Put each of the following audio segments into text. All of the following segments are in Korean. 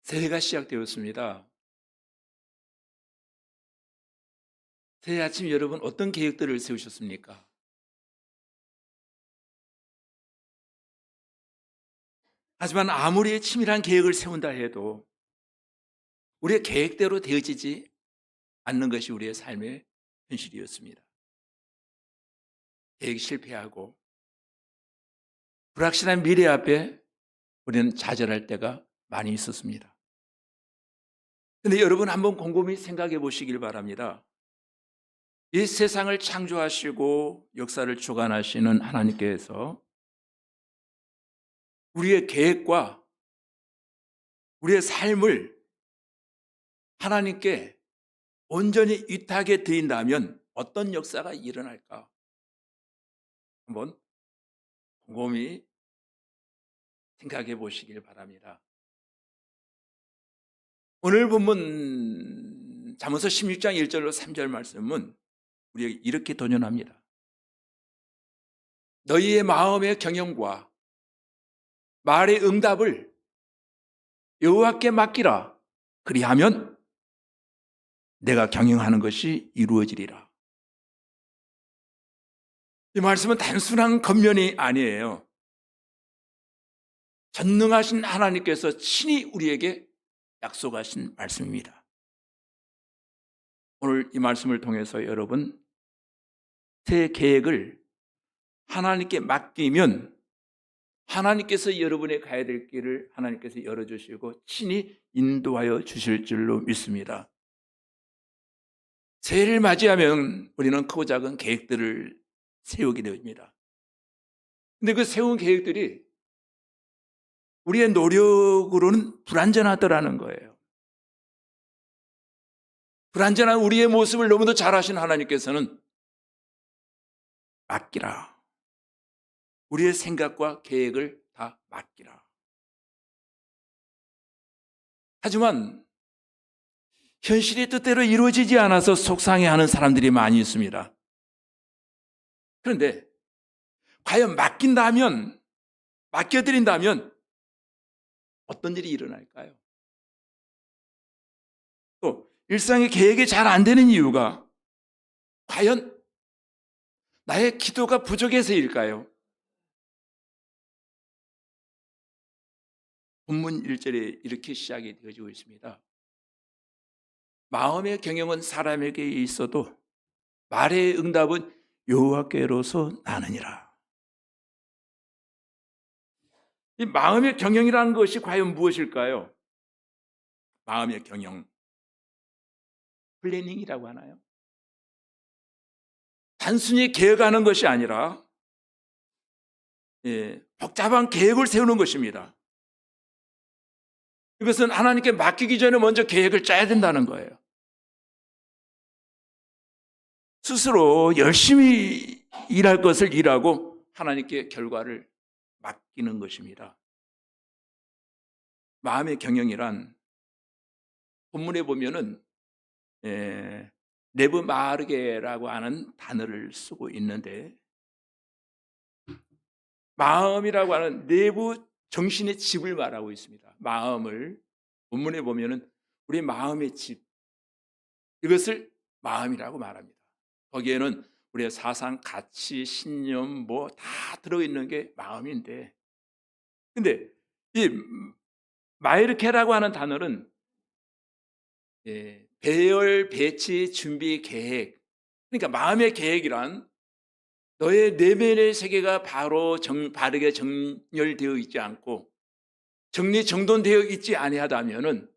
새해가 시작되었습니다. 새해 아침 여러분 어떤 계획들을 세우셨습니까? 하지만 아무리 치밀한 계획을 세운다 해도 우리의 계획대로 되어지지 않는 것이 우리의 삶의 현실이었습니다. 계획이 실패하고 불확실한 미래 앞에 우리는 좌절할 때가 많이 있었습니다. 그런데 여러분 한번 곰곰이 생각해 보시길 바랍니다. 이 세상을 창조하시고 역사를 주관하시는 하나님께서 우리의 계획과 우리의 삶을 하나님께 온전히 위탁에 드린다면 어떤 역사가 일어날까? 한번 곰곰이 생각해 보시길 바랍니다. 오늘 본문 잠언서 16장 1절로 3절 말씀은 우리에게 이렇게 도전합니다. 너희의 마음의 경영과 말의 응답을 여호와께 맡기라. 그리하면 내가 경영하는 것이 이루어지리라. 이 말씀은 단순한 겉면이 아니에요. 전능하신 하나님께서 친히 우리에게 약속하신 말씀입니다. 오늘 이 말씀을 통해서 여러분 새 계획을 하나님께 맡기면 하나님께서 여러분의 가야 될 길을 하나님께서 열어주시고 친히 인도하여 주실 줄로 믿습니다. 새해를 맞이하면 우리는 크고 작은 계획들을 세우게 됩니다. 근데 그 세운 계획들이 우리의 노력으로는 불완전하더라는 거예요. 불완전한 우리의 모습을 너무도 잘 아신 하나님께서는 맡기라. 우리의 생각과 계획을 다 맡기라. 하지만 현실이 뜻대로 이루어지지 않아서 속상해하는 사람들이 많이 있습니다. 그런데 과연 맡겨드린다면 어떤 일이 일어날까요? 또 일상의 계획이 잘 안 되는 이유가 과연 나의 기도가 부족해서일까요? 본문 1절에 이렇게 시작이 되어지고 있습니다. 마음의 경영은 사람에게 있어도 말의 응답은 여호와께로서 나느니라. 이 마음의 경영이라는 것이 과연 무엇일까요? 마음의 경영, 플래닝이라고 하나요? 단순히 계획하는 것이 아니라 복잡한 계획을 세우는 것입니다. 이것은 하나님께 맡기기 전에 먼저 계획을 짜야 된다는 거예요. 스스로 열심히 일할 것을 일하고 하나님께 결과를 맡기는 것입니다. 마음의 경영이란 본문에 보면은 네브 마르게라고 하는 단어를 쓰고 있는데 마음이라고 하는 내부 정신의 집을 말하고 있습니다. 마음을 본문에 보면은 우리 마음의 집 이것을 마음이라고 말합니다. 거기에는 우리의 사상, 가치, 신념 뭐 다 들어있는 게 마음인데 근데 이 마이르케라고 하는 단어는 배열, 배치, 준비, 계획 그러니까 마음의 계획이란 너의 내면의 세계가 바르게 정렬되어 있지 않고 정리정돈되어 있지 아니하다면은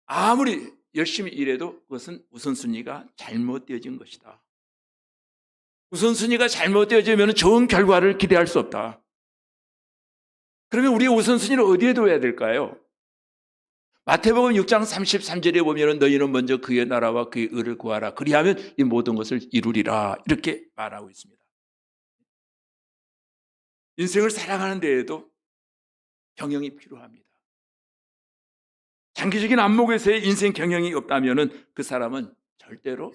아무리 열심히 일해도 그것은 우선순위가 잘못되어진 것이다. 우선순위가 잘못되어지면 좋은 결과를 기대할 수 없다. 그러면 우리의 우선순위를 어디에 둬야 될까요? 마태복음 6장 33절에 보면 너희는 먼저 그의 나라와 그의 의를 구하라. 그리하면 이 모든 것을 이루리라. 이렇게 말하고 있습니다. 인생을 살아가는 데에도 경영이 필요합니다. 장기적인 안목에서의 인생 경영이 없다면 그 사람은 절대로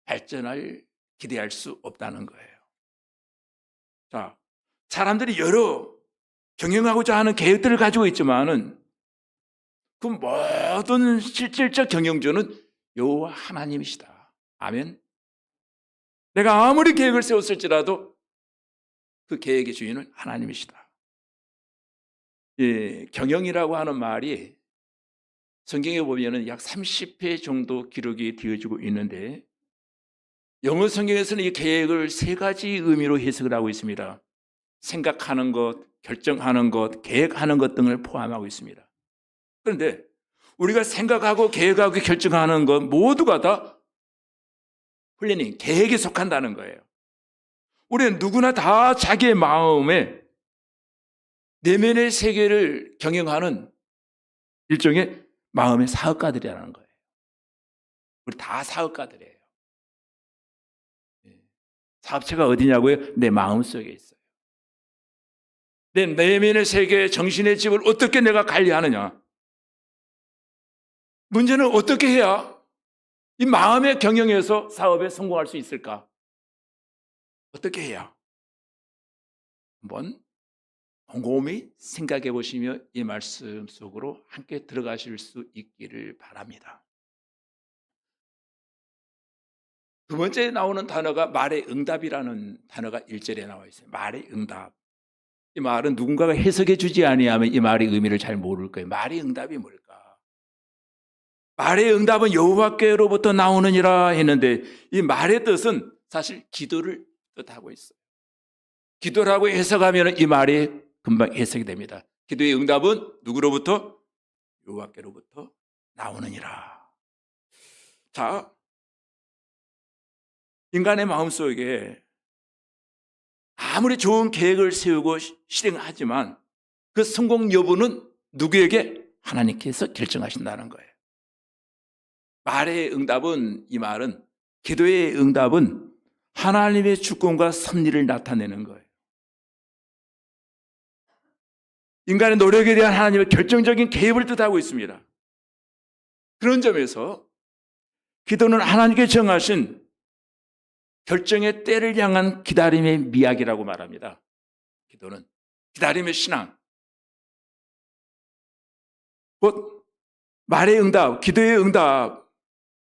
발전을 기대할 수 없다는 거예요. 자, 사람들이 여러 경영하고자 하는 계획들을 가지고 있지만은 그 모든 실질적 경영주는 여호와 하나님이시다. 아멘. 내가 아무리 계획을 세웠을지라도 그 계획의 주인은 하나님이시다. 예, 경영이라고 하는 말이 성경에 보면은 약 30회 정도 기록이 되어지고 있는데 영어 성경에서는 이 계획을 세 가지 의미로 해석을 하고 있습니다. 생각하는 것, 결정하는 것, 계획하는 것 등을 포함하고 있습니다. 그런데 우리가 생각하고 계획하고 결정하는 것 모두가 다 플래닝, 계획에 속한다는 거예요. 우리는 누구나 다 자기의 마음에 내면의 세계를 경영하는 일종의 마음의 사업가들이라는 거예요. 우리 다 사업가들이에요. 사업체가 어디냐고요? 내 마음속에 있어요. 내 내면의 세계, 정신의 집을 어떻게 내가 관리하느냐? 문제는 어떻게 해야 이 마음의 경영에서 사업에 성공할 수 있을까? 어떻게 해야? 한번 곰곰이 생각해 보시며 이 말씀 속으로 함께 들어가실 수 있기를 바랍니다. 두 번째 나오는 단어가 말의 응답이라는 단어가 1절에 나와 있어요. 말의 응답. 이 말은 누군가가 해석해 주지 아니하면 이 말의 의미를 잘 모를 거예요. 말의 응답이 뭘까? 말의 응답은 여호와께로부터 나오느니라 했는데 이 말의 뜻은 사실 기도를 뜻하고 있어요. 기도라고 해석하면 이 말이 금방 해석이 됩니다. 기도의 응답은 누구로부터? 여호와께로부터 나오느니라. 자, 인간의 마음속에 아무리 좋은 계획을 세우고 실행하지만 그 성공 여부는 누구에게? 하나님께서 결정하신다는 거예요. 말의 응답은, 이 말은, 기도의 응답은 하나님의 주권과 섭리를 나타내는 거예요. 인간의 노력에 대한 하나님의 결정적인 개입을 뜻하고 있습니다. 그런 점에서 기도는 하나님께 정하신 결정의 때를 향한 기다림의 미학이라고 말합니다. 기도는 기다림의 신앙. 곧 말의 응답, 기도의 응답,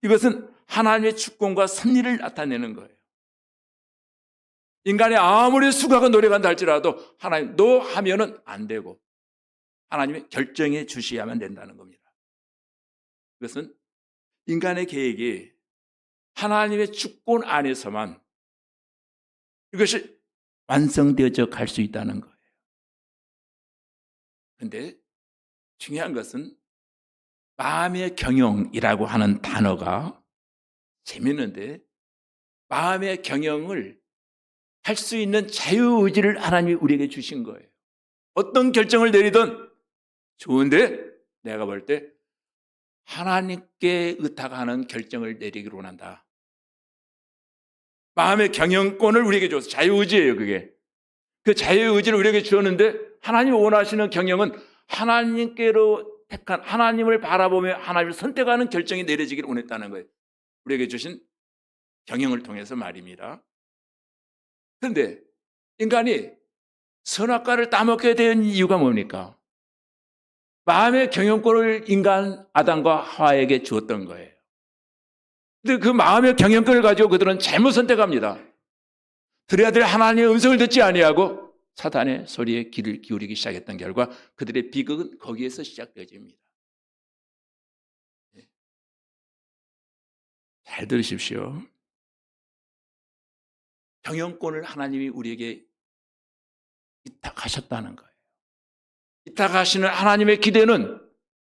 이것은 하나님의 주권과 섭리를 나타내는 거예요. 인간이 아무리 수고하고 노력한다 할지라도 하나님 너 하면은 안 되고 하나님의 결정해 주셔야만 된다는 겁니다. 그것은 인간의 계획이 하나님의 주권 안에서만 이것이 완성되어져 갈 수 있다는 거예요. 그런데 중요한 것은 마음의 경영이라고 하는 단어가 재밌는데 마음의 경영을 할 수 있는 자유의지를 하나님이 우리에게 주신 거예요. 어떤 결정을 내리든 좋은데 내가 볼 때 하나님께 의탁하는 결정을 내리기로 원한다. 마음의 경영권을 우리에게 줬어. 자유의지예요, 그게. 그 자유의지를 우리에게 주었는데 하나님이 원하시는 경영은 하나님께로 택한 하나님을 바라보며 하나님을 선택하는 결정이 내려지기를 원했다는 거예요. 우리에게 주신 경영을 통해서 말입니다. 그런데 인간이 선악과를 따먹게 된 이유가 뭡니까? 마음의 경영권을 인간 아담과 하와에게 주었던 거예요. 근데 그 마음의 경영권을 가지고 그들은 잘못 선택합니다. 들어야 될 하나님의 음성을 듣지 아니하고 사탄의 소리에 귀를 기울이기 시작했던 결과 그들의 비극은 거기에서 시작되어집니다. 잘 들으십시오. 경영권을 하나님이 우리에게 위탁하셨다는 거예요. 위탁하시는 하나님의 기대는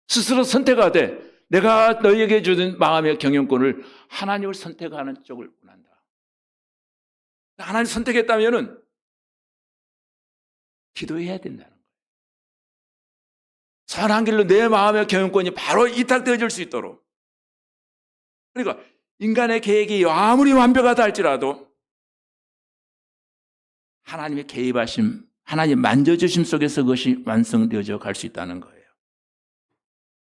스스로 선택하되 내가 너희에게 주는 마음의 경영권을 하나님을 선택하는 쪽을 원한다. 하나님 선택했다면 기도해야 된다는 거예요. 선한 길로 내 마음의 경영권이 바로 위탁되어질 수 있도록. 그러니까 인간의 계획이 아무리 완벽하다 할지라도 하나님의 개입하심, 하나님 만져주심 속에서 그것이 완성되어져 갈 수 있다는 거예요.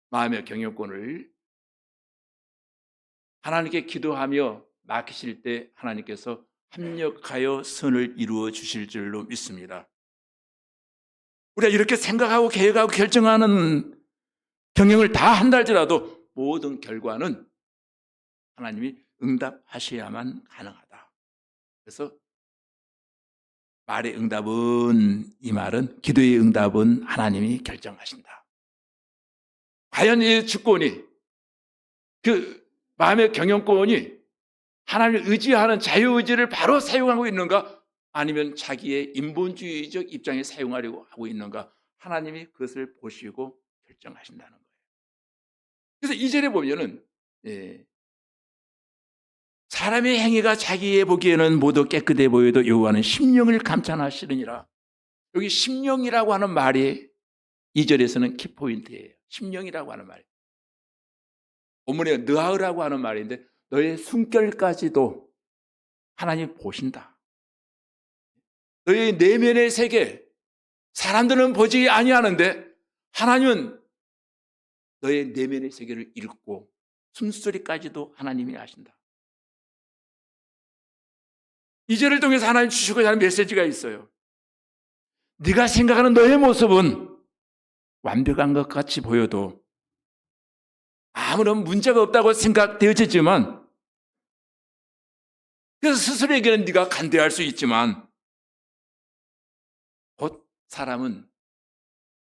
마음의 경영권을 하나님께 기도하며 맡기실 때 하나님께서 합력하여 선을 이루어 주실 줄로 믿습니다. 우리가 이렇게 생각하고 계획하고 결정하는 경영을 다 한다 할지라도 모든 결과는 하나님이 응답하셔야만 가능하다. 그래서 말의 응답은, 이 말은 기도의 응답은 하나님이 결정하신다. 과연 이 주권이, 그 마음의 경영권이 하나님을 의지하는 자유의지를 바로 사용하고 있는가? 아니면 자기의 인본주의적 입장에 사용하려고 하고 있는가? 하나님이 그것을 보시고 결정하신다는 거예요. 그래서 2절에 보면은 사람의 행위가 자기의 보기에는 모두 깨끗해 보여도 여호와는 심령을 감찰하시느니라. 여기 심령이라고 하는 말이 2절에서는 키포인트예요. 심령이라고 하는 말. 본문에 느하으라고 하는 말인데 너의 숨결까지도 하나님 보신다. 너의 내면의 세계, 사람들은 보지 아니하는데 하나님은 너의 내면의 세계를 읽고 숨소리까지도 하나님이 아신다. 이 절을 통해서 하나님 주시고자 하는 메시지가 있어요. 네가 생각하는 너의 모습은 완벽한 것 같이 보여도 아무런 문제가 없다고 생각되어지지만, 그래서 스스로에게는 네가 간대할 수 있지만 곧 사람은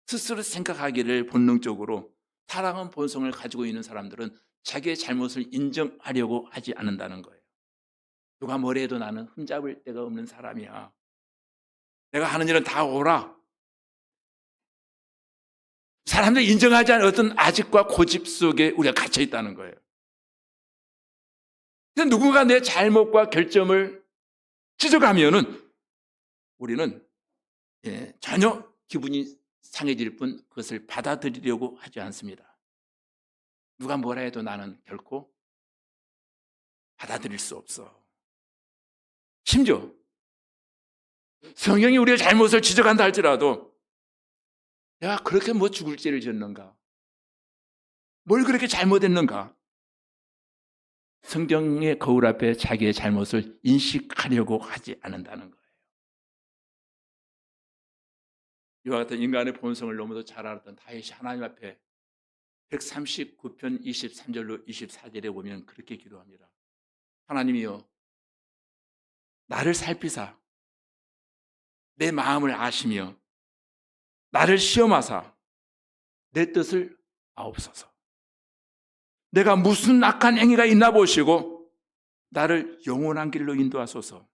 스스로 생각하기를 본능적으로, 사랑은 본성을 가지고 있는 사람들은 자기의 잘못을 인정하려고 하지 않는다는 거예요. 누가 뭐래 해도 나는 흠잡을 데가 없는 사람이야. 내가 하는 일은 다 옳아. 사람들이 인정하지 않은 어떤 아집과 고집 속에 우리가 갇혀 있다는 거예요. 그래서 누군가 내 잘못과 결점을 지적하면은 우리는 전혀 기분이 상해질 뿐 그것을 받아들이려고 하지 않습니다. 누가 뭐라 해도 나는 결코 받아들일 수 없어. 심지어 성경이 우리의 잘못을 지적한다 할지라도 내가 그렇게 뭐 죽을 죄를 졌는가? 뭘 그렇게 잘못했는가? 성경의 거울 앞에 자기의 잘못을 인식하려고 하지 않는다는 거예요. 이와 같은 인간의 본성을 너무도 잘 알았던 다윗이 하나님 앞에 139편 23절로 24절에 보면 그렇게 기도합니다. 하나님이여, 나를 살피사 내 마음을 아시며 나를 시험하사 내 뜻을 아옵소서. 내가 무슨 악한 행위가 있나 보시고 나를 영원한 길로 인도하소서.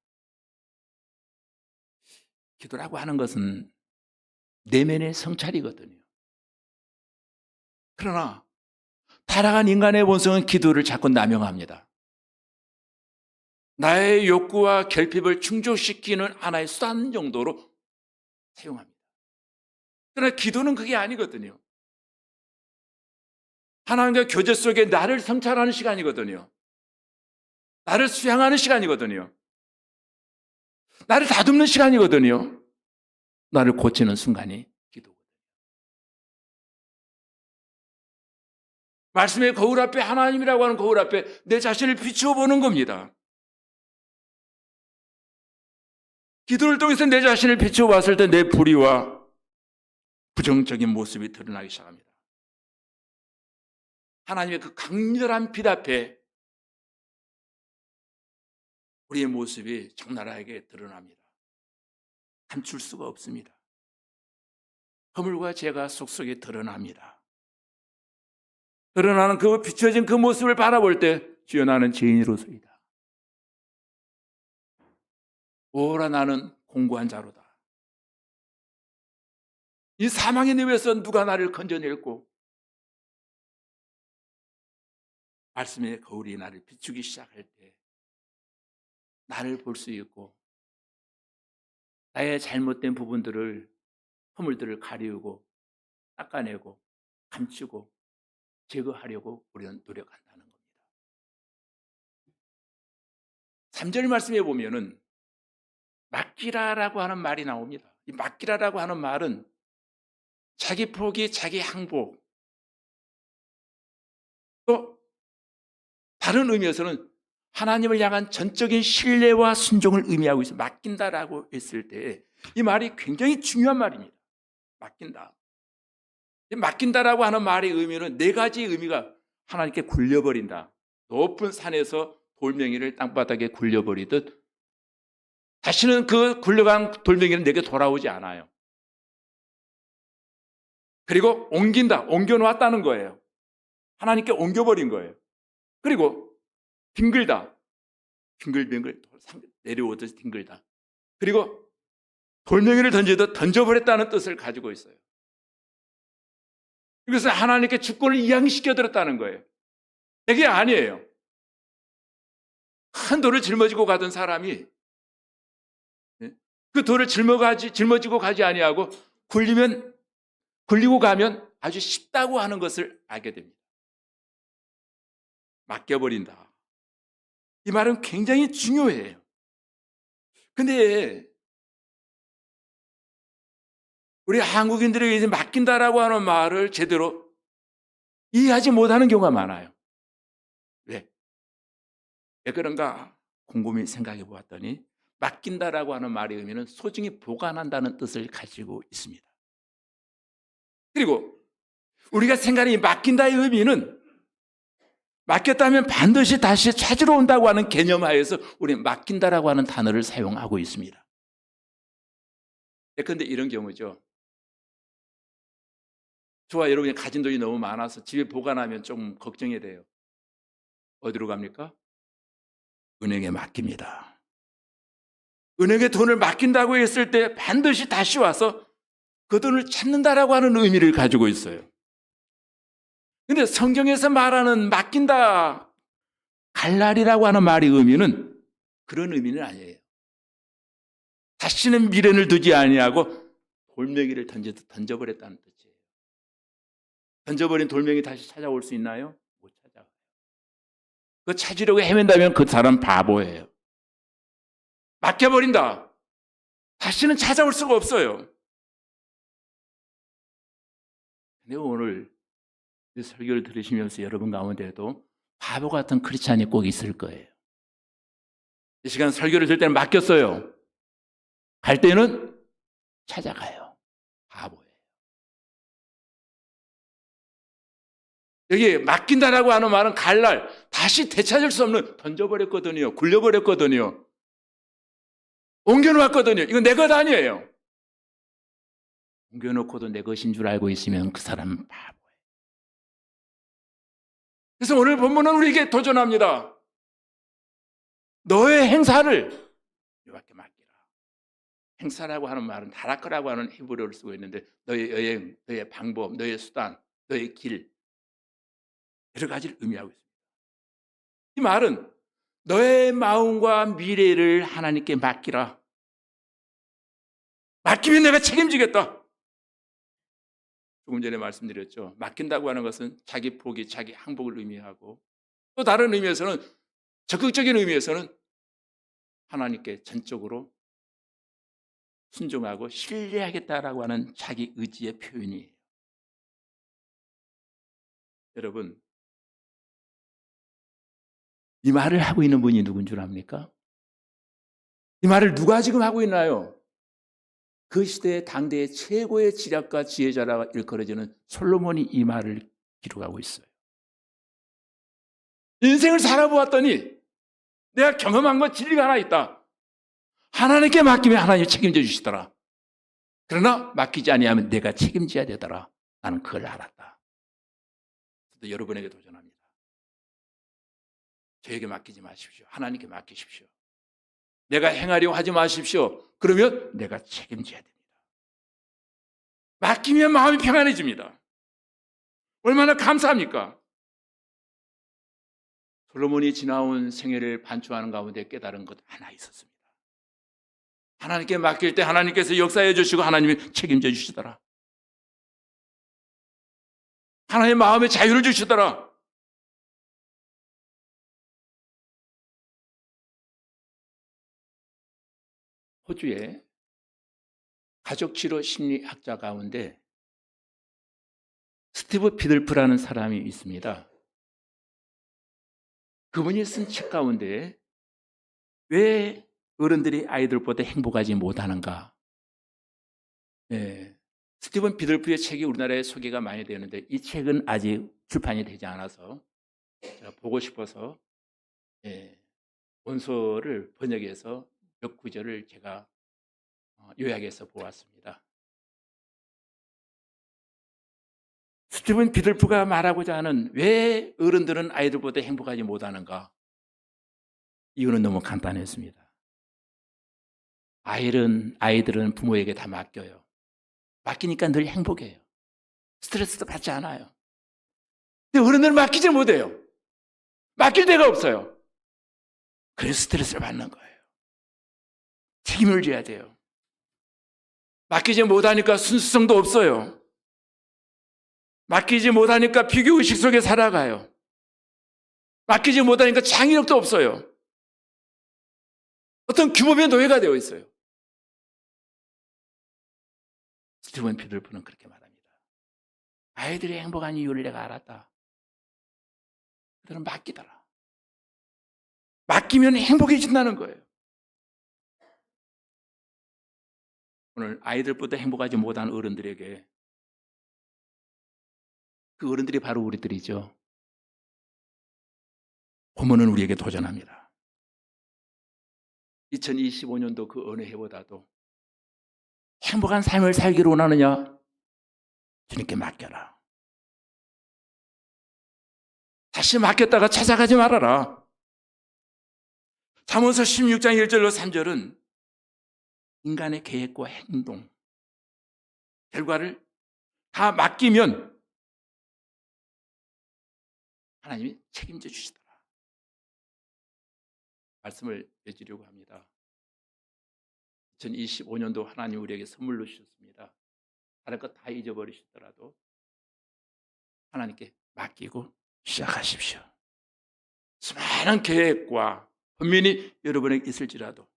기도라고 하는 것은 내면의 성찰이거든요. 그러나 타락한 인간의 본성은 기도를 자꾸 남용합니다. 나의 욕구와 결핍을 충족시키는 하나의 수단 정도로 사용합니다. 그러나 기도는 그게 아니거든요. 하나님과 교제 속에 나를 성찰하는 시간이거든요. 나를 수양하는 시간이거든요. 나를 다듬는 시간이거든요. 나를 고치는 순간이 기도거든요. 말씀의 거울 앞에, 하나님이라고 하는 거울 앞에 내 자신을 비추어 보는 겁니다. 기도를 통해서 내 자신을 비추어 봤을 때 내 불의와 부정적인 모습이 드러나기 시작합니다. 하나님의 그 강렬한 빛 앞에 우리의 모습이 적나라하게 드러납니다. 감출 수가 없습니다. 허물과 죄가 속속에 드러납니다. 드러나는 그 비춰진 그 모습을 바라볼 때 주여 나는 죄인으로서이다. 오라 나는 공고한 자로다. 이 사망의 늪에서 누가 나를 건져냈고 말씀의 거울이 나를 비추기 시작할 때 나를 볼 수 있고 나의 잘못된 부분들을, 허물들을 가리우고 닦아내고 감추고 제거하려고 우리는 노력한다는 겁니다. 3절 말씀에 보면은 맡기라라고 하는 말이 나옵니다. 이 맡기라라고 하는 말은 자기 포기, 자기 항복, 또 다른 의미에서는 하나님을 향한 전적인 신뢰와 순종을 의미하고 있어요. 맡긴다라고 했을 때 이 말이 굉장히 중요한 말입니다. 맡긴다. 맡긴다라고 하는 말의 의미는 네 가지 의미가 하나님께 굴려버린다. 높은 산에서 돌멩이를 땅바닥에 굴려버리듯 다시는 그 굴려간 돌멩이는 내게 돌아오지 않아요. 그리고 옮긴다, 옮겨놓았다는 거예요. 하나님께 옮겨버린 거예요. 그리고 뒹글다, 빙글빙글 내려오듯이 뒹글다. 그리고 돌멩이를 던지듯 던져버렸다는 뜻을 가지고 있어요. 이것은 하나님께 주권을 이양시켜드렸다는 거예요. 이게 아니에요. 큰 돌을 짊어지고 가던 사람이 그 돌을 짊어지고 가지 아니하고 굴리고 가면 아주 쉽다고 하는 것을 알게 됩니다. 맡겨버린다. 이 말은 굉장히 중요해요. 근데 우리 한국인들에게 이제 맡긴다라고 하는 말을 제대로 이해하지 못하는 경우가 많아요. 왜 그런가 곰곰이 생각해 보았더니 맡긴다라고 하는 말의 의미는 소중히 보관한다는 뜻을 가지고 있습니다. 그리고 우리가 생각하는 이 맡긴다의 의미는 맡겼다면 반드시 다시 찾으러 온다고 하는 개념 하에서 우리는 맡긴다라고 하는 단어를 사용하고 있습니다. 그런데 이런 경우죠. 저와 여러분이 가진 돈이 너무 많아서 집에 보관하면 좀 걱정이 돼요. 어디로 갑니까? 은행에 맡깁니다. 은행에 돈을 맡긴다고 했을 때 반드시 다시 와서 그 돈을 찾는다라고 하는 의미를 가지고 있어요. 그런데 성경에서 말하는 맡긴다, 갈날이라고 하는 말의 의미는 그런 의미는 아니에요. 다시는 미련을 두지 아니하고 돌멩이를 던져버렸다는 뜻이에요. 던져버린 돌멩이 다시 찾아올 수 있나요? 못 찾아가요. 그거 찾으려고 헤맨다면 그 사람 바보예요. 맡겨버린다. 다시는 찾아올 수가 없어요. 근데 오늘 이 설교를 들으시면서 여러분 가운데도 바보 같은 크리스찬이 꼭 있을 거예요. 이 시간 설교를 들 때는 맡겼어요. 갈 때는 찾아가요. 바보예요. 여기 맡긴다라고 하는 말은 갈날 다시 되찾을 수 없는 던져버렸거든요. 굴려버렸거든요. 옮겨놓았거든요. 이건 내 것 아니에요. 옮겨놓고도 내 것인 줄 알고 있으면 그 사람은 바보예요. 그래서 오늘 본문은 우리에게 도전합니다. 너의 행사를 여호와께 맡기라. 행사라고 하는 말은 다락거라고 하는 히브리어를 쓰고 있는데 너의 여행, 너의 방법, 너의 수단, 너의 길 여러 가지를 의미하고 있습니다. 이 말은 너의 마음과 미래를 하나님께 맡기라. 맡기면 내가 책임지겠다. 조금 전에 말씀드렸죠. 맡긴다고 하는 것은 자기 포기, 자기 항복을 의미하고 또 다른 의미에서는 적극적인 의미에서는 하나님께 전적으로 순종하고 신뢰하겠다라고 하는 자기 의지의 표현이에요. 여러분, 이 말을 하고 있는 분이 누군 줄 압니까? 이 말을 누가 지금 하고 있나요? 그 시대의 당대의 최고의 지략가 지혜자라 일컬어지는 솔로몬이 이 말을 기록하고 있어요. 인생을 살아보았더니 내가 경험한 것 진리가 하나 있다. 하나님께 맡기면 하나님이 책임져 주시더라. 그러나 맡기지 아니하면 내가 책임져야 되더라. 나는 그걸 알았다. 저도 여러분에게 도전합니다. 저에게 맡기지 마십시오. 하나님께 맡기십시오. 내가 행하려고 하지 마십시오. 그러면 내가 책임져야 됩니다. 맡기면 마음이 평안해집니다. 얼마나 감사합니까? 솔로몬이 지나온 생애를 반추하는 가운데 깨달은 것 하나 있었습니다. 하나님께 맡길 때 하나님께서 역사해 주시고 하나님이 책임져 주시더라. 하나님의 마음에 자유를 주시더라. 호주에 가족치료 심리학자 가운데 스티브 피들프라는 사람이 있습니다. 그분이 쓴 책 가운데 왜 어른들이 아이들보다 행복하지 못하는가? 스티븐 비들프의 책이 우리나라에 소개가 많이 되는데 이 책은 아직 출판이 되지 않아서 제가 보고 싶어서 원서를 번역해서 몇 구절을 제가 요약해서 보았습니다. 스티븐 비들프가 말하고자 하는 왜 어른들은 아이들보다 행복하지 못하는가? 이유는 너무 간단했습니다. 아이들은 부모에게 다 맡겨요. 맡기니까 늘 행복해요. 스트레스도 받지 않아요. 근데 어른들은 맡기지 못해요. 맡길 데가 없어요. 그래서 스트레스를 받는 거예요. 책임을 져야 돼요. 맡기지 못하니까 순수성도 없어요. 맡기지 못하니까 비교의식 속에 살아가요. 맡기지 못하니까 창의력도 없어요. 어떤 규범의 노예가 되어 있어요. 스티븐 비들프는 그렇게 말합니다. 아이들이 행복한 이유를 내가 알았다. 그들은 맡기더라. 맡기면 행복해진다는 거예요. 오늘 아이들보다 행복하지 못한 어른들에게 그 어른들이 바로 우리들이죠. 부모는 우리에게 도전합니다. 2025년도 그 어느 해보다도 행복한 삶을 살기를 원하느냐? 주님께 맡겨라. 다시 맡겼다가 찾아가지 말아라. 잠언서 16장 1절로 3절은 인간의 계획과 행동, 결과를 다 맡기면 하나님이 책임져 주시더라. 말씀을 맺으려고 합니다. 2025년도 하나님 우리에게 선물로 주셨습니다. 다른 것 다 잊어버리시더라도 하나님께 맡기고 시작하십시오. 수많은 계획과 번민이 여러분에게 있을지라도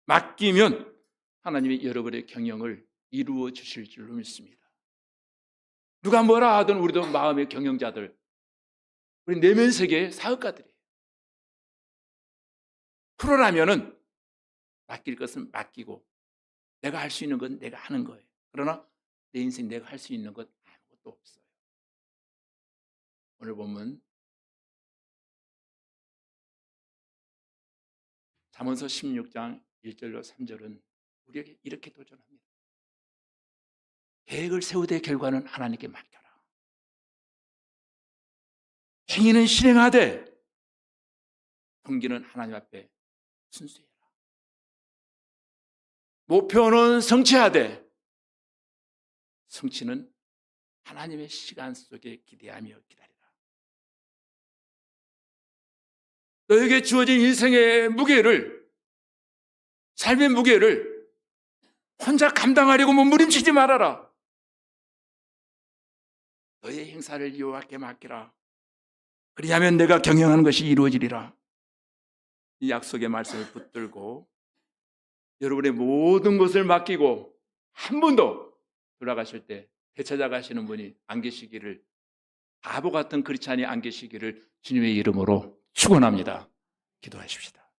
맡기면 하나님이 여러분의 경영을 이루어 주실 줄로 믿습니다. 누가 뭐라 하든 우리도 마음의 경영자들, 우리 내면 세계의 사업가들이에요. 프로라면은 맡길 것은 맡기고 내가 할 수 있는 건 내가 하는 거예요. 그러나 내 인생 내가 할 수 있는 것 아무것도 없어요. 오늘 보면 잠언서 16장 1절로 3절은 우리에게 이렇게 도전합니다. 계획을 세우되 결과는 하나님께 맡겨라. 행위는 실행하되 동기는 하나님 앞에 순수해라. 목표는 성취하되 성취는 하나님의 시간 속에 기대하며 기다리라. 너에게 주어진 인생의 무게를, 삶의 무게를 혼자 감당하려고 몸부림치지 말아라. 너의 행사를 여호와께 맡기라. 그리하면 내가 경영하는 것이 이루어지리라. 이 약속의 말씀을 붙들고 여러분의 모든 것을 맡기고 한 번도 돌아가실 때 되찾아가시는 분이 안 계시기를, 바보 같은 크리스찬이 안 계시기를 주님의 이름으로 축원합니다. 기도하십시다.